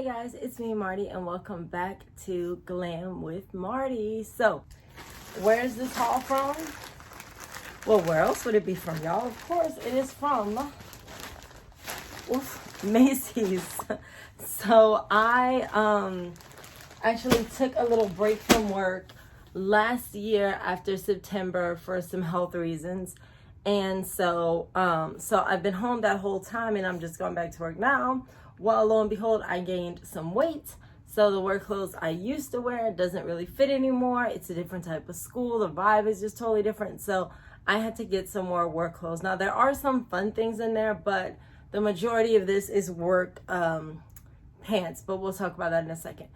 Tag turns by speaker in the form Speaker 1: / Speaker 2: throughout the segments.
Speaker 1: Hey guys, it's me Marty and welcome back to Glam with Marty. So, where's this haul from? Well, where else would it be from, y'all? Of course, it is from Macy's. So, I actually took a little break from work last year after September for some health reasons. And so I've been home that whole time and I'm just going back to work now. Well, lo and behold, I gained some weight. So the work clothes I used to wear doesn't really fit anymore. It's a different type of school. The vibe is just totally different. So I had to get some more work clothes. Now there are some fun things in there, but the majority of this is work pants. But we'll talk about that in a second.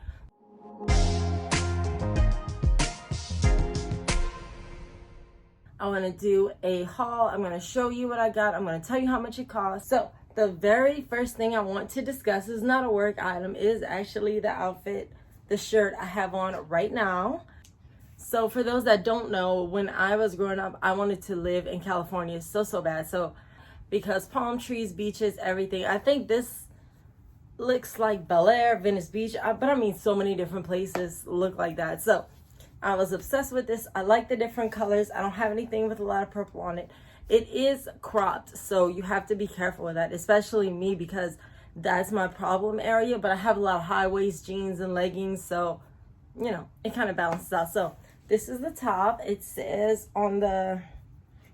Speaker 1: I want to do a haul. I'm going to show you what I got. I'm going to tell you how much it costs. So the very first thing I want to discuss is not a work item. It is actually the outfit, the shirt I have on right now. So for those that don't know, when I was growing up, I wanted to live in California so bad. So because palm trees, beaches, everything. I think this looks like Bel Air, Venice Beach, but I mean so many different places look like that. So I was obsessed with this. I like the different colors. I don't have anything with a lot of purple on it. It is cropped, so you have to be careful with that, especially me because that's my problem area. But I have a lot of high waist jeans and leggings, so, you know, it kind of balances out. So this is the top. It says on the,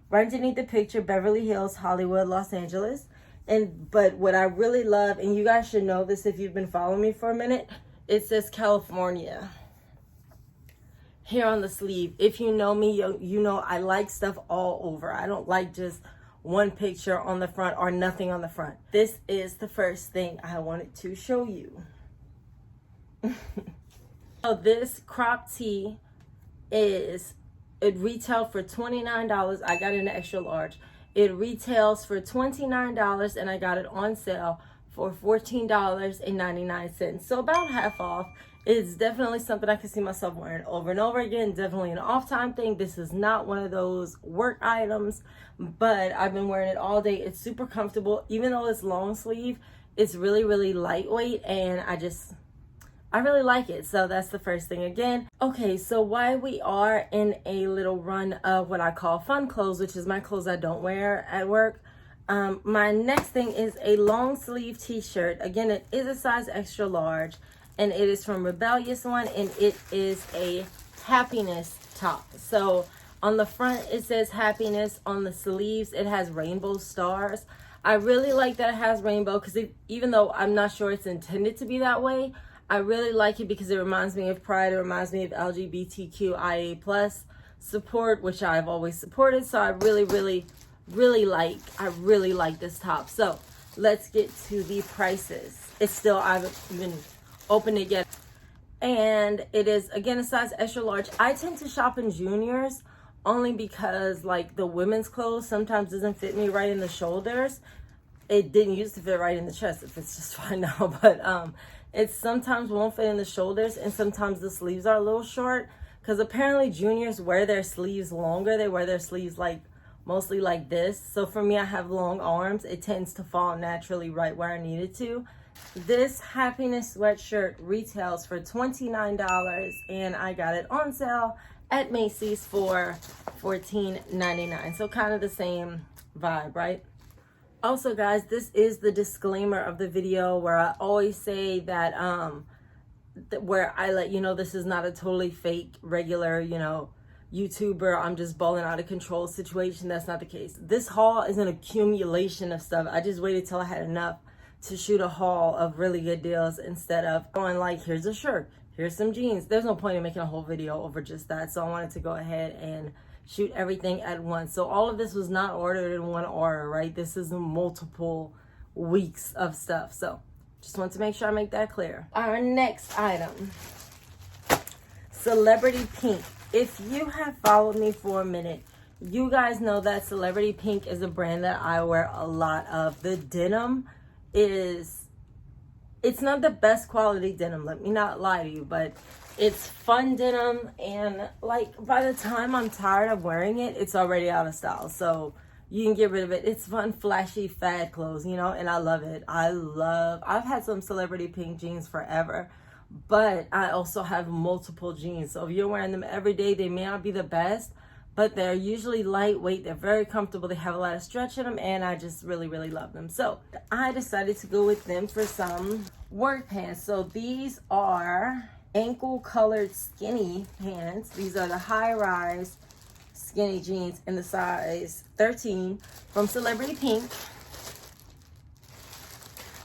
Speaker 1: right underneath the picture, Beverly Hills, Hollywood, Los Angeles. But what I really love, and you guys should know this if you've been following me for a minute, it says California here on the sleeve. If you know me, you know I like stuff all over. I don't like just one picture on the front or nothing on the front. This is the first thing I wanted to show you. So this crop tee it retailed for $29. I got it in an extra large. It retails for $29 and I got it on sale for $14.99. So about half off. It's definitely something I can see myself wearing over and over again. Definitely an off-time thing. This is not one of those work items, but I've been wearing it all day. It's super comfortable. Even though it's long sleeve, it's really lightweight, and I really like it. So that's the first thing again. Okay, so while we are in a little run of what I call fun clothes, which is my clothes I don't wear at work, my next thing is a long sleeve t-shirt. Again, it is a size extra large. And it is from Rebellious One, and it is a happiness top. So on the front, it says happiness. On the sleeves, it has rainbow stars. I really like that it has rainbow because even though I'm not sure it's intended to be that way, I really like it because it reminds me of Pride. It reminds me of LGBTQIA+ support, which I've always supported. So I really like this top. So let's get to the prices. It's still, I haven't even open it yet, and it is again a size extra large. I tend to shop in juniors only because like the women's clothes sometimes doesn't fit me right in the shoulders. It didn't used to fit right in the chest. It fits just fine now, but it sometimes won't fit in the shoulders, and sometimes the sleeves are a little short because apparently juniors wear their sleeves longer. They wear their sleeves like mostly like this. So for me, I have long arms. It tends to fall naturally right where I need it to. This happiness sweatshirt retails for $29 and I got it on sale at Macy's for $14.99. So kind of the same vibe, right? Also guys, this is the disclaimer of the video where I always say that where I let you know this is not a totally fake regular, you know, YouTuber, I'm just balling out of control situation. That's not the case. This haul is an accumulation of stuff. I just waited till I had enough to shoot a haul of really good deals instead of going like, here's a shirt, here's some jeans. There's no point in making a whole video over just that. So I wanted to go ahead and shoot everything at once. So all of this was not ordered in one order, right? This is multiple weeks of stuff. So just want to make sure I make that clear. Our next item, Celebrity Pink. If you have followed me for a minute, you guys know that Celebrity Pink is a brand that I wear a lot of. The denim it's not the best quality denim, let me not lie to you, but it's fun denim, and like by the time I'm tired of wearing it, it's already out of style. So you can get rid of it. It's fun, flashy, fad clothes, you know, and I love it. I've had some celebrity pink jeans forever, but I also have multiple jeans. So if you're wearing them every day, they may not be the best, but they're usually lightweight. They're very comfortable. They have a lot of stretch in them, and I just really, really love them. So I decided to go with them for some work pants. So these are ankle colored skinny pants. These are the high rise skinny jeans in the size 13 from Celebrity Pink.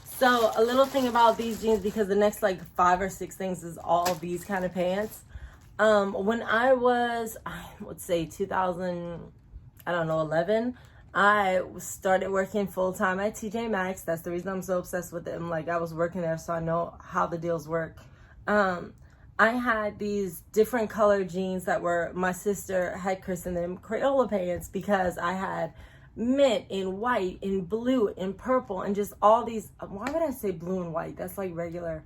Speaker 1: So a little thing about these jeans, because the next like 5 or 6 things is all these kind of pants. When I would say 2011, I started working full-time at TJ Maxx. That's the reason I'm so obsessed with them. Like, I was working there, so I know how the deals work. I had these different colored jeans that were, my sister had christened them Crayola pants, because I had mint in white, in blue, in purple, and just all these, why would I say blue and white? That's like regular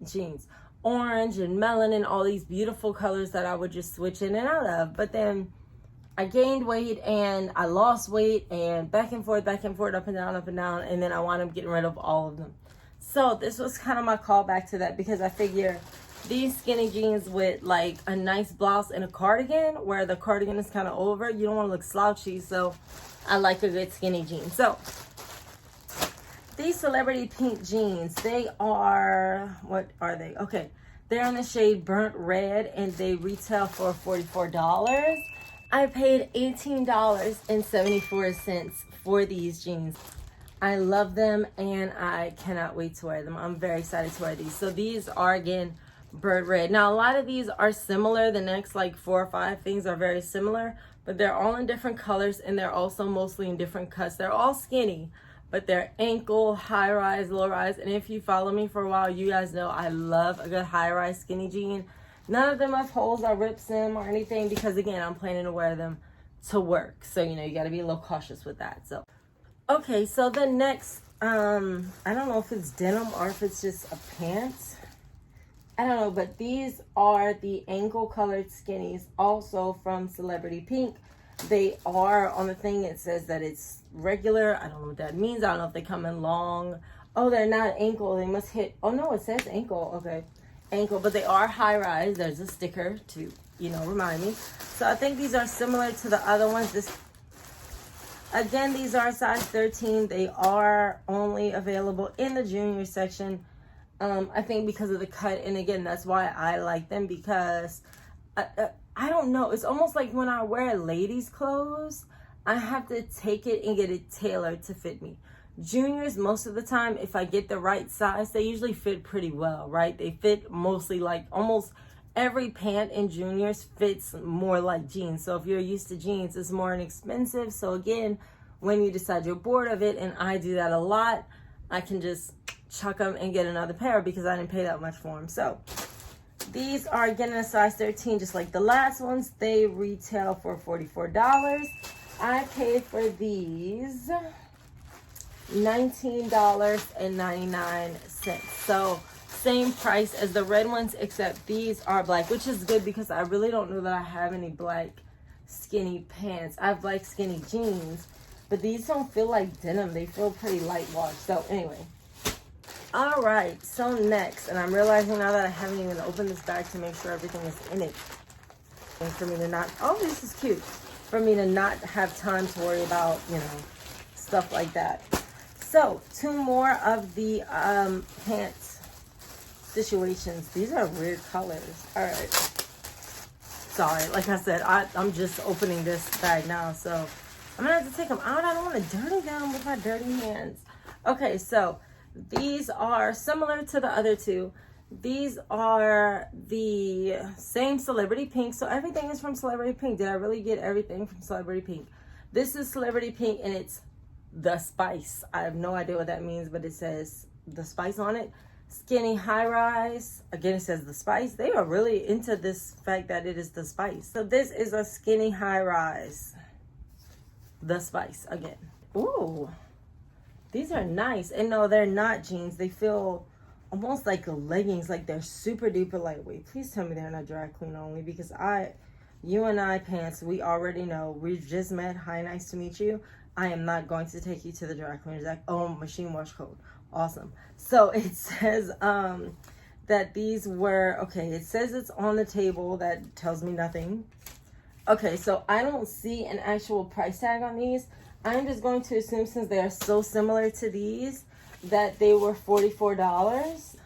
Speaker 1: jeans. Orange and melon and all these beautiful colors that I would just switch in and out of. But then I gained weight and I lost weight, and back and forth, up and down, and then I wound up getting rid of all of them. So this was kind of my callback to that, because I figure these skinny jeans with like a nice blouse and a cardigan, where the cardigan is kind of over, you don't want to look slouchy, so I like a good skinny jean. So these Celebrity Pink jeans, they are, what are they? Okay, they're in the shade Burnt Red, and they retail for $44. I paid $18.74 for these jeans. I love them, and I cannot wait to wear them. I'm very excited to wear these. So these are, again, Burnt Red. Now, a lot of these are similar. The next like 4 or 5 things are very similar, but they're all in different colors, and they're also mostly in different cuts. They're all skinny, but they're ankle, high rise, low rise. And if you follow me for a while, you guys know I love a good high rise skinny jean. None of them have holes or rips in them or anything, because again, I'm planning to wear them to work. So, you know, you got to be a little cautious with that. So, okay, so the next, I don't know if it's denim or if it's just a pant. I don't know, but these are the ankle colored skinnies, also from Celebrity Pink. They are, on the thing it says that it's regular. I don't know what that means. I don't know if they come in long. Oh, they're not ankle. They must hit, oh no, it says ankle. Okay, ankle, but they are high rise. There's a sticker to, you know, remind me. So I think these are similar to the other ones. Again, these are size 13. They are only available in the junior section. I think because of the cut, and again, that's why I like them, because I don't know, it's almost like when I wear ladies' clothes, I have to take it and get it tailored to fit me. Juniors, most of the time, if I get the right size, they usually fit pretty well, right? They fit mostly, like almost every pant in juniors fits more like jeans. So if you're used to jeans, it's more inexpensive. So again, when you decide you're bored of it, and I do that a lot, I can just chuck them and get another pair, because I didn't pay that much for them. So these are again in a size 13, just like the last ones. They retail for $44. I paid for these $19.99. So same price as the red ones, except these are black, which is good, because I really don't know that I have any black skinny pants. I have black skinny jeans, but these don't feel like denim. They feel pretty light wash. So anyway, all right, so next, and I'm realizing now that I haven't even opened this bag to make sure everything is in it, and for me to not, oh, this is cute, for me to not have time to worry about, you know, stuff like that. So 2 more of the pants situations. These are weird colors. All right, sorry, like I said, I'm just opening this bag now, so I'm gonna have to take them out. I don't want to dirty them with my dirty hands. Okay, so these are similar to the other 2. These are the same Celebrity Pink. So everything is from Celebrity Pink. Did I really get everything from Celebrity Pink? This is Celebrity Pink, and it's the spice. I have no idea what that means, but it says the spice on it. Skinny high rise. Again, it says the spice. They are really into this fact that it is the spice. So this is a skinny high rise. The spice again. Ooh. These are nice. And no, they're not jeans. They feel almost like leggings, like they're super duper lightweight. Please tell me they're not dry clean only, because you and I pants, we already know. We've just met. Hi, nice to meet you. I am not going to take you to the dry cleaners. Like, oh, machine wash code. Awesome. So it says that these were, okay, it says it's on the table. That tells me nothing. Okay, so I don't see an actual price tag on these. I'm just going to assume, since they are so similar to these, that they were $44.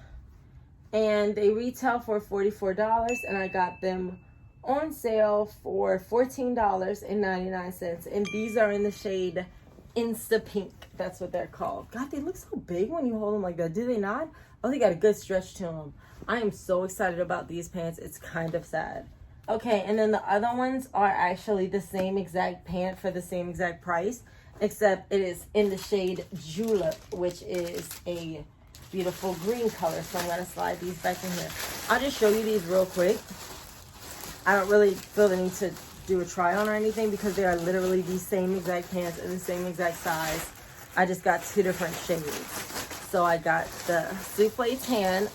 Speaker 1: And they retail for $44, and I got them on sale for $14.99. And these are in the shade Insta Pink. That's what they're called. God, they look so big when you hold them like that. Do they not? Oh, they got a good stretch to them. I am so excited about these pants. It's kind of sad. Okay, and then the other ones are actually the same exact pant for the same exact price, except it is in the shade Julep, which is a beautiful green color. So I'm going to slide these back in here. I'll just show you these real quick. I don't really feel the need to do a try on or anything because they are literally the same exact pants in the same exact size. I just got two different shades. So I got the souffle tan,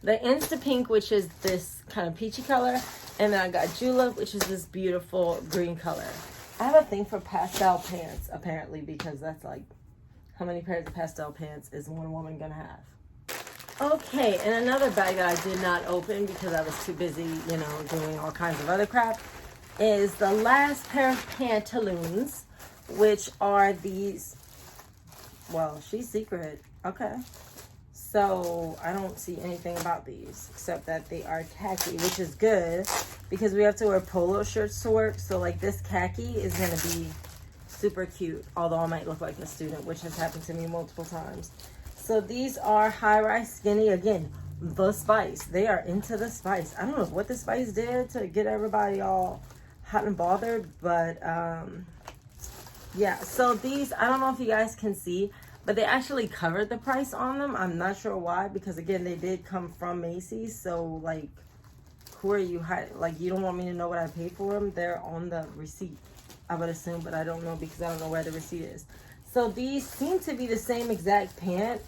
Speaker 1: the Insta Pink, which is this kind of peachy color, and then I got Julep, which is this beautiful green color. I have a thing for pastel pants, apparently, because that's like, how many pairs of pastel pants is one woman gonna have? Okay, and another bag that I did not open because I was too busy, you know, doing all kinds of other crap, is the last pair of pantaloons, which are these, well, she's secret. Okay. So I don't see anything about these except that they are khaki, which is good because we have to wear polo shirts to work. So like this khaki is going to be super cute, although I might look like a student, which has happened to me multiple times. So these are high-rise skinny. Again, the spice. They are into the spice. I don't know what the spice did to get everybody all hot and bothered, but yeah. So these, I don't know if you guys can see, but they actually covered the price on them. I'm not sure why, because again, they did come from Macy's. So like, who are you hiding? Like, you don't want me to know what I paid for them? They're on the receipt, I would assume, but I don't know because I don't know where the receipt is. So these seem to be the same exact pant.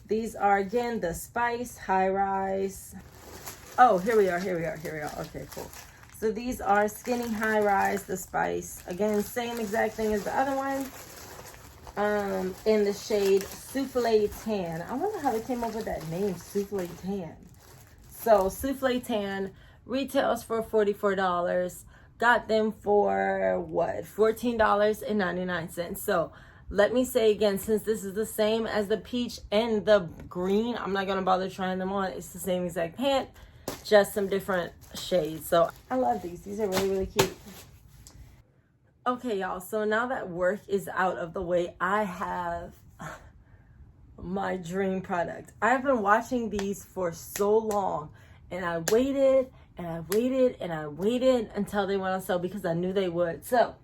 Speaker 1: These are, again, the Spice High Rise. Oh, here we are. Okay, cool. So these are skinny high rise, the Spice. Again, same exact thing as the other one. In the shade Souffle Tan. I wonder how they came up with that name, Souffle Tan. So Souffle Tan retails for $44. Got them for what? $14.99. So let me say again, since this is the same as the peach and the green, I'm not gonna bother trying them on. It's the same exact pant, just some different shades. So I love these. These are really, really cute. Okay, y'all, so now that work is out of the way, I have my dream product. I've been watching these for so long, and I waited and I waited and I waited until they went on sale because I knew they would. So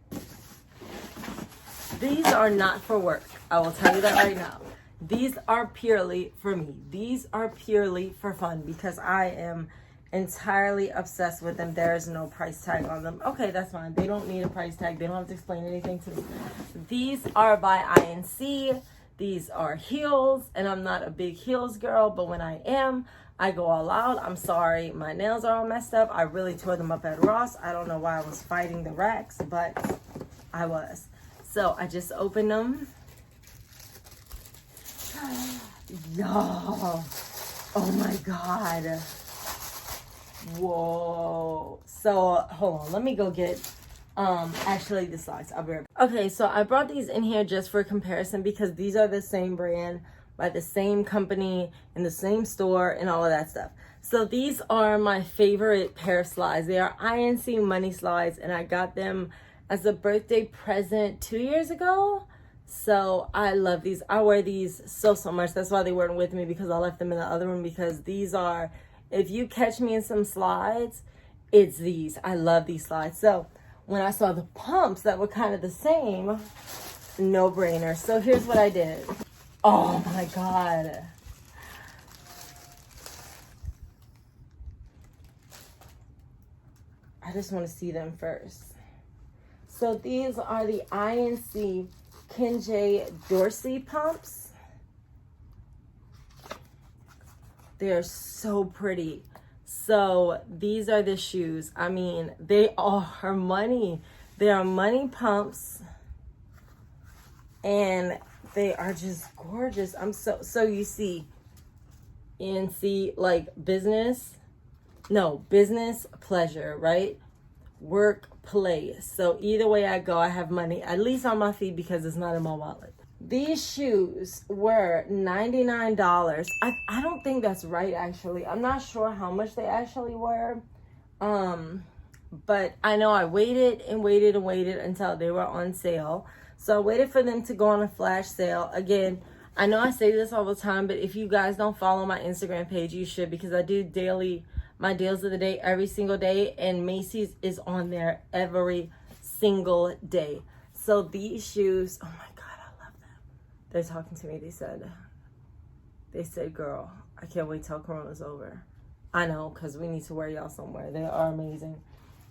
Speaker 1: these are not for work. I will tell you that right now. These are purely for me. These are purely for fun because I am entirely obsessed with them. There is no price tag on them. Okay, that's fine. They don't need a price tag. They don't have to explain anything to me. These are by INC. These are heels, and I'm not a big heels girl, but when I am, I go all out. I'm sorry, my nails are all messed up. I really tore them up at Ross. I don't know why I was fighting the racks, but I was. So I just opened them. Y'all, oh my God. Whoa. So hold on, let me go get actually the slides. I'll be right back. Okay, so I brought these in here just for comparison because these are the same brand by the same company in the same store and all of that stuff. So these are my favorite pair of slides. They are INC money slides, and I got them as a birthday present 2 years ago. So I love these. I wear these so much. That's why they weren't with me, because I left them in the other room, because these are, if you catch me in some slides, it's these. I love these slides. So when I saw the pumps that were kind of the same, no brainer. So here's what I did. Oh my God. I just want to see them first. So these are the INC Kenjay Dorsey pumps. They're so pretty. So these are the shoes. I mean, they are money. They are money pumps, and they are just gorgeous. So you see, like business, pleasure, right? Work, play. So either way I go, I have money, at least on my feet, because it's not in my wallet. These shoes were $99. I don't think that's right, actually. I'm not sure how much they actually were. But I know I waited and waited and waited until they were on sale. So I waited for them to go on a flash sale. Again, I know I say this all the time, but if you guys don't follow my Instagram page, you should, because I do my deals of the day every single day, and Macy's is on there every single day. So these shoes, oh my God, I love them. They're talking to me. They said, girl, I can't wait till Corona's over. I know, because we need to wear y'all somewhere. They are amazing.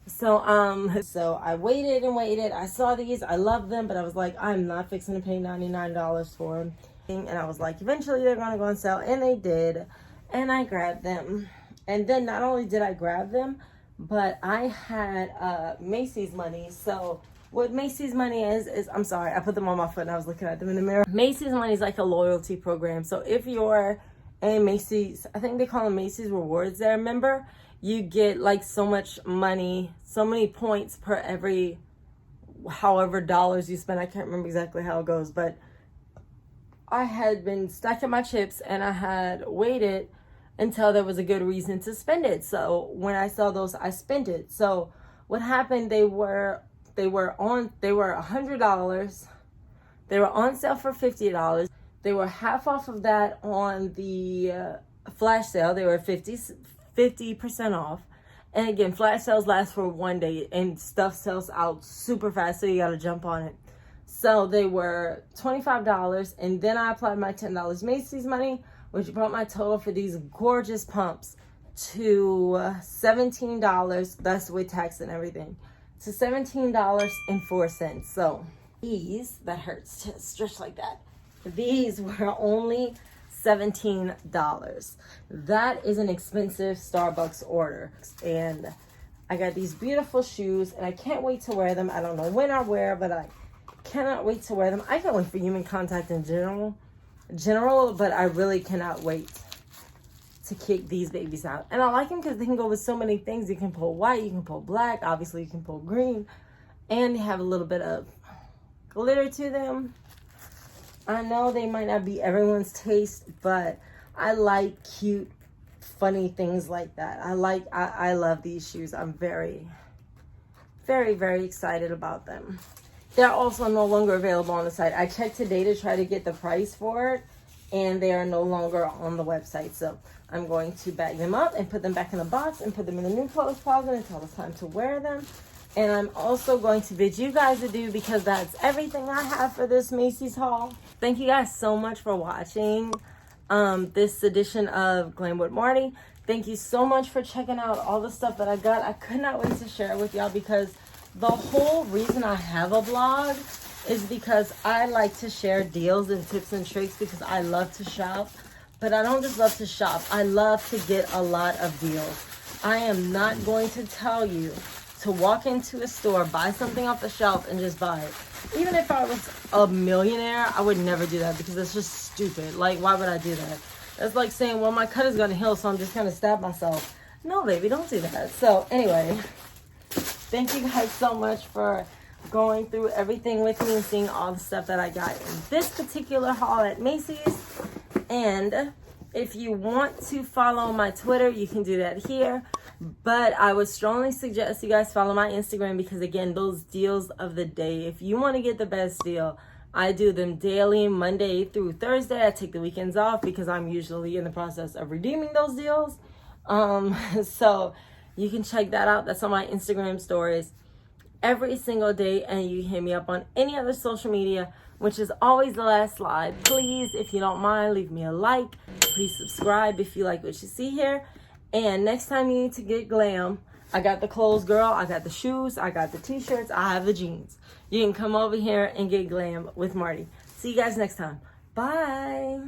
Speaker 1: So I waited and waited. I saw these. I love them, but I was like, I'm not fixing to pay $99 for them. And I was like, eventually they're going to go on sale. And they did. And I grabbed them. And then not only did I grab them, but I had Macy's money. So what Macy's money is, I'm sorry, I put them on my foot and I was looking at them in the mirror. Macy's money is like a loyalty program. So if you're a Macy's, I think they call them Macy's Rewards there, member, you get like so much money, so many points per every however dollars you spend. I can't remember exactly how it goes, but I had been stacking my chips and I had waited until there was a good reason to spend it. So when I saw those, I spent it. So what happened, they were $100. They were on sale for $50. They were half off of that on the flash sale. They were 50% off. And again, flash sales last for one day and stuff sells out super fast, so you got to jump on it. So they were $25, and then I applied my $10 Macy's money, which brought my total for these gorgeous pumps to $17. That's with tax and everything. To $17.04. So these, that hurts to stretch like that. These were only $17. That is an expensive Starbucks order. And I got these beautiful shoes, and I can't wait to wear them. I don't know when I wear, but I cannot wait to wear them. I can't wait for human contact in general, but I really cannot wait to kick these babies out. And I like them because they can go with so many things. You can pull white, you can pull black, obviously you can pull green, and they have a little bit of glitter to them. I know they might not be everyone's taste, but I like cute, funny things like that. I love these shoes. I'm very, very, very excited about them. They're also no longer available on the site. I checked today to try to get the price for it, and they are no longer on the website. So I'm going to bag them up and put them back in the box and put them in the new clothes closet until it's time to wear them. And I'm also going to bid you guys adieu, because that's everything I have for this Macy's haul. Thank you guys so much for watching this edition of Glam with Marty. Thank you so much for checking out all the stuff that I got. I could not wait to share it with y'all, because the whole reason I have a blog is because I like to share deals and tips and tricks, because I love to shop. But I don't just love to shop. I love to get a lot of deals. I am not going to tell you to walk into a store, buy something off the shelf, and just buy it. Even if I was a millionaire, I would never do that, because it's just stupid. Like, why would I do that? That's like saying, well, my cut is going to heal, so I'm just going to stab myself. No, baby, don't do that. So, anyway, thank you guys so much for going through everything with me and seeing all the stuff that I got in this particular haul at Macy's. And if you want to follow my Twitter, you can do that here. But I would strongly suggest you guys follow my Instagram, because again, those deals of the day, if you want to get the best deal, I do them daily, Monday through Thursday. I take the weekends off because I'm usually in the process of redeeming those deals. So you can check that out. That's on my Instagram stories every single day. And you can hit me up on any other social media, which is always the last slide. Please, if you don't mind, leave me a like. Please subscribe if you like what you see here. And next time you need to get glam, I got the clothes, girl. I got the shoes. I got the t-shirts. I have the jeans. You can come over here and get glam with Marty. See you guys next time. Bye.